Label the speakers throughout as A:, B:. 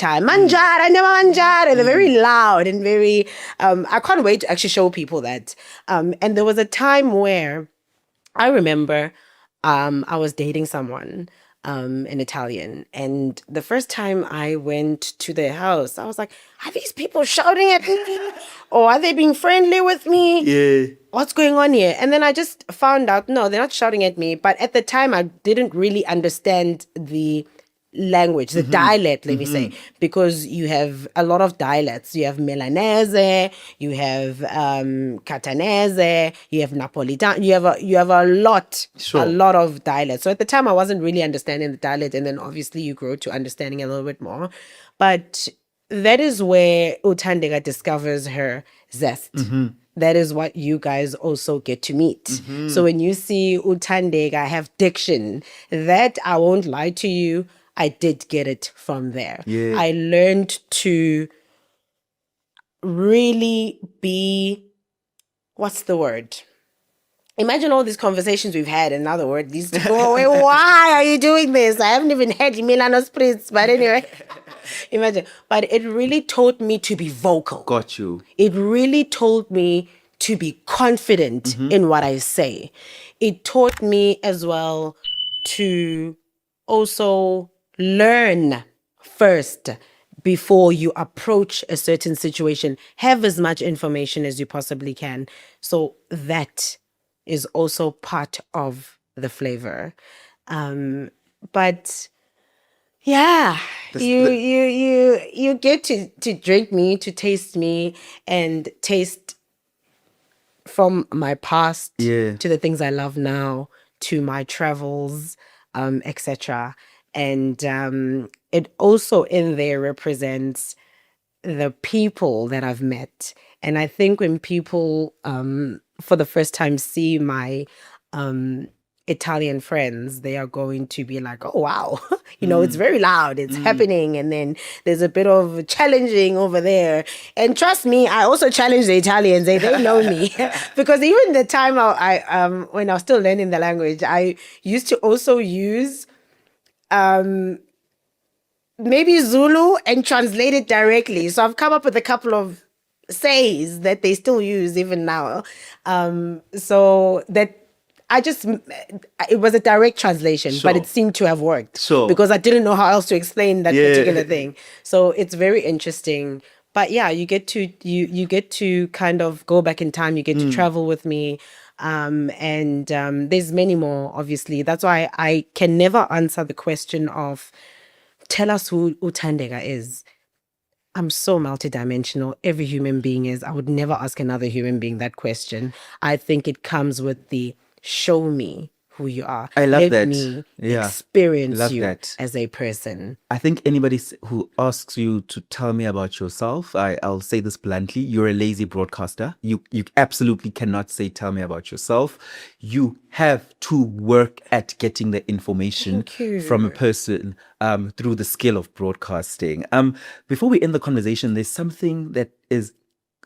A: time. Manjara, never manjara. They're very loud and very, I can't wait to actually show people that. And there was a time where I remember I was dating someone, an Italian, and the first time I went to their house, I was like, are these people shouting at me? Or are they being friendly with me?
B: Yeah.
A: What's going on here? And then I just found out, no, they're not shouting at me. But at the time, I didn't really understand the language, the dialect, let me say, because you have a lot of dialects. You have Milanese, you have Catanese, you have Napolitan, you have a lot,
B: Sure.
A: a lot of dialects. So at the time, I wasn't really understanding the dialect, and then obviously you grow to understanding a little bit more. But that is where Thandeka discovers her zest. That is what you guys also get to meet. So when you see Thandeka have diction, that I won't lie to you, I did get it from there.
B: Yeah.
A: I learned to really be, what's the word? Imagine all these conversations we've had. In other words, these people, why are you doing this? I haven't even had Milano Spritz, but anyway. Imagine. But it really taught me to be vocal.
B: Got you.
A: It really told me to be confident in what I say. It taught me as well to also learn first before you approach a certain situation. Have as much information as you possibly can. So that is also part of the flavor. But yeah, you get to drink me, to taste me, and taste from my past
B: Yeah.
A: to the things I love now, to my travels, etc. And it also in there represents the people that I've met. And I think when people for the first time see my Italian friends, they are going to be like, oh wow, it's very loud, it's happening, and then there's a bit of challenging over there. And trust me, I also challenge the Italians. They know me because even the time I when I was still learning the language, I used to also use maybe Zulu and translate it directly. So I've come up with a couple of says that they still use even now. So that it was a direct translation,
B: Sure.
A: but it seemed to have worked.
B: Sure.
A: Because I didn't know how else to explain that
B: Yeah.
A: particular thing. So it's very interesting. But yeah, you get to kind of go back in time. You get to travel with me. And there's many more, obviously. That's why I can never answer the question of tell us who Thandeka is. I'm so multidimensional. Every human being is. I would never ask another human being that question. I think it comes with the show me who you are.
B: I love
A: Let
B: that.
A: me
B: Yeah.
A: experience
B: Love
A: you
B: that.
A: as a person.
B: I think anybody who asks you to tell me about yourself, I'll say this bluntly, you're a lazy broadcaster. You absolutely cannot say, tell me about yourself. You have to work at getting the information
A: Thank you.
B: from a person through the skill of broadcasting. Before we end the conversation, there's something that is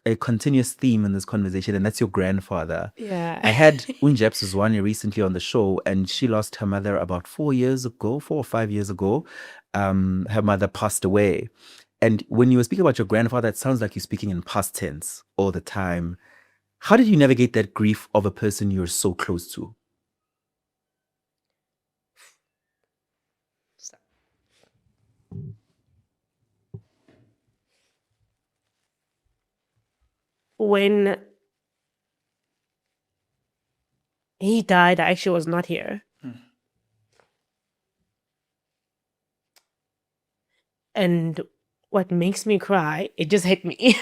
B: a continuous theme in this conversation, and that's your grandfather.
A: Yeah.
B: I had Unjep Suzwane recently on the show, and she lost her mother about 4 or 5 years ago. Her mother passed away. And when you were speaking about your grandfather, it sounds like you're speaking in past tense all the time. How did you navigate that grief of a person you're so close to?
A: When he died, I actually was not here. And what makes me cry, it just hit me,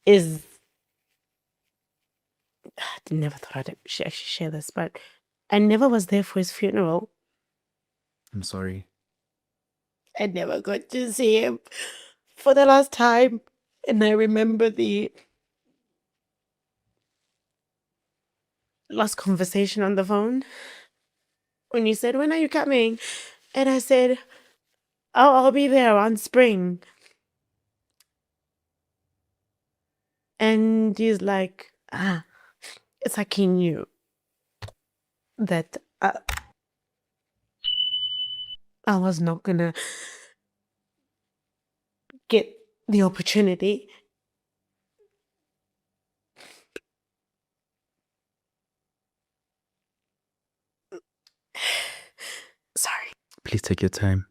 A: is I never thought I'd actually share this, but I never was there for his funeral.
B: I'm sorry.
A: I never got to see him for the last time. And I remember the last conversation on the phone when you said, when are you coming? And I said, oh, I'll be there on spring. And he's like, it's like he knew that I was not gonna get the opportunity. Sorry.
B: Please take your time.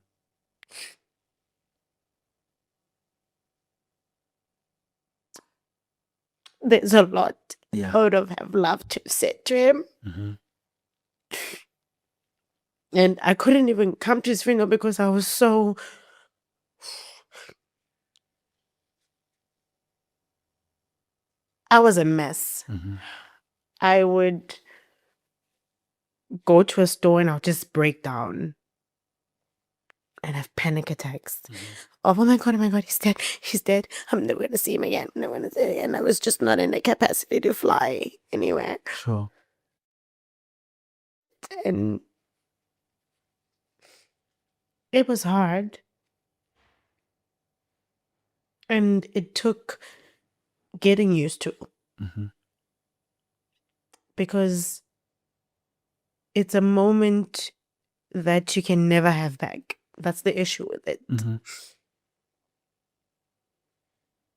A: There's a lot
B: Yeah.
A: I would have loved to say to him.
B: Mm-hmm.
A: And I couldn't even come to his funeral because I was so... I was a mess.
B: Mm-hmm.
A: I would go to a store and I'll just break down and have panic attacks. Oh my God, he's dead. He's dead. I'm never going to see him again. I'm never going to see him again. I was just not in the capacity to fly anywhere.
B: Sure.
A: And it was hard. And it took getting used to,
B: Mm-hmm.
A: because it's a moment that you can never have back. That's the issue with it.
B: Mm-hmm.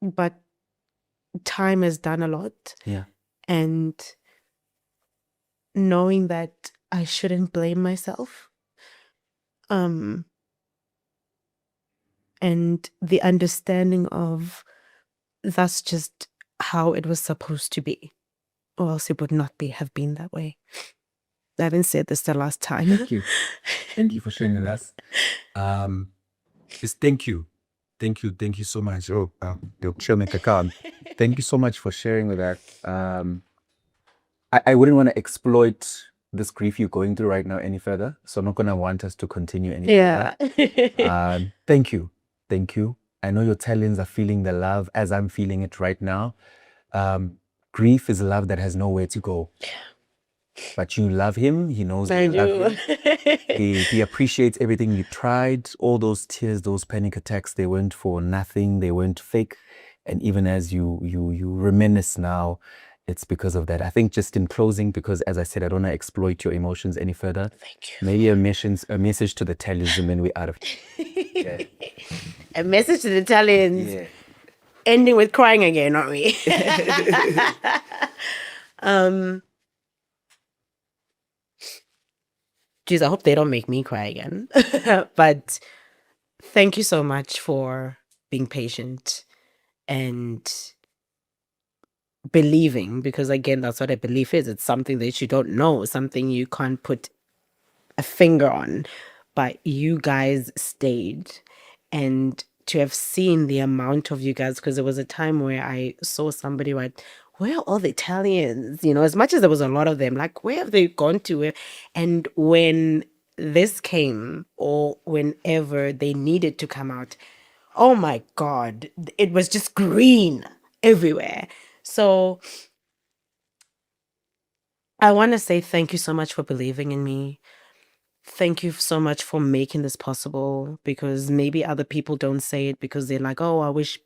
A: But time has done a lot.
B: Yeah.
A: And knowing that I shouldn't blame myself. And the understanding of that's just how it was supposed to be, or else it would not have been that way. I haven't said this the last time.
C: Thank you. Thank you for sharing with us. Just thank you. Thank you so much. The filmmaker Khan. Thank you so much for sharing with us. I wouldn't want to exploit this grief you're going through right now any further. So I'm not going to want us to continue any
A: Yeah.
C: further. Thank you. Thank you. I know your Italians are feeling the love as I'm feeling it right now. Grief is love that has nowhere to go. But you love him. He knows
A: I
C: you love
A: do.
C: him. He appreciates everything you tried. All those tears, those panic attacks, they weren't for nothing. They weren't fake. And even as you reminisce now, it's because of that. I think just in closing, because as I said, I don't want to exploit your emotions any further.
A: Thank you.
C: Maybe a message to the Italians, and then we're out of here. Yeah.
A: A message to the Italians,
C: Yeah.
A: ending with crying again, aren't we? Geez, I hope they don't make me cry again. But thank you so much for being patient and believing, because again, that's what a belief is. It's something that you don't know, something you can't put a finger on, but you guys stayed. And to have seen the amount of you guys, because there was a time where I saw somebody write, where are all the Italians? You know, as much as there was a lot of them, like, where have they gone to? And when this came, or whenever they needed to come out, oh my God, it was just green everywhere. So I want to say thank you so much for believing in me. Thank you so much for making this possible, because maybe other people don't say it because they're like, oh, I wish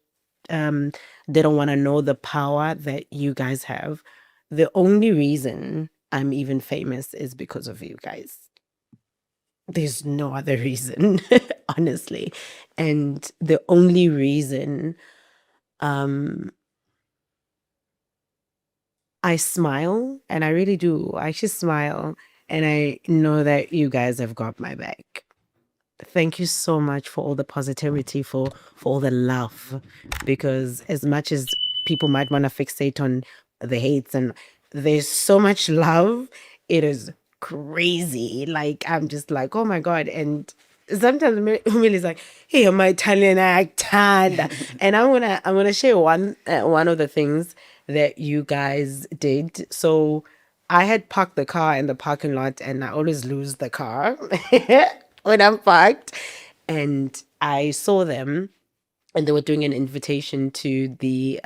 A: they don't want to know the power that you guys have. The only reason I'm even famous is because of you guys. There's no other reason, honestly. And the only reason I smile, and I really do. I actually smile, and I know that you guys have got my back. Thank you so much for all the positivity, for all the love, because as much as people might want to fixate on the hates, and there's so much love, it is crazy. Like, I'm just like, oh my God. And sometimes Umile's like, hey, you're my Italian accent. And I'm gonna share one of the things that you guys did. So I had parked the car in the parking lot, and I always lose the car when I'm parked. And I saw them, and they were doing an invitation to the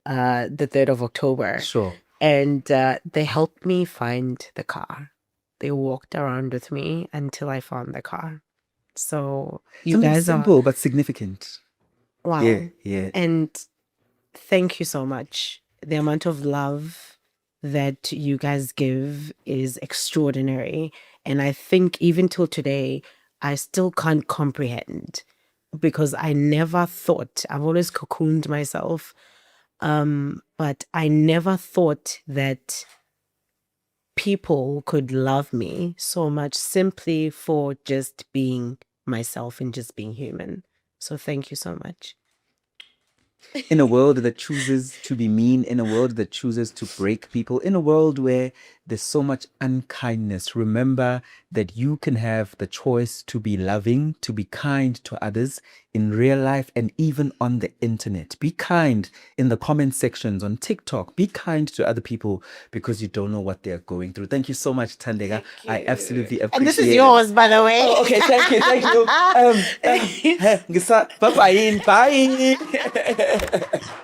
A: 3rd of October.
B: Sure.
A: And they helped me find the car. They walked around with me until I found the car. So you
B: Something
A: guys
B: simple but significant.
A: are wow.
B: Yeah, yeah.
A: And thank you so much. The amount of love that you guys give is extraordinary. And I think even till today, I still can't comprehend. because I never thought, I've always cocooned myself, but I never thought that people could love me so much simply for just being myself and just being human. So thank you so much.
B: In a world that chooses to be mean, in a world that chooses to break people, in a world where there's so much unkindness, remember that you can have the choice to be loving, to be kind to others in real life and even on the internet. Be kind in the comment sections on TikTok. Be kind to other people because you don't know what they're going through. Thank you so much, Thandeka. I absolutely appreciate it.
A: And this is yours, by the way.
B: Oh, okay, thank you, thank you. Bye-bye. Bye.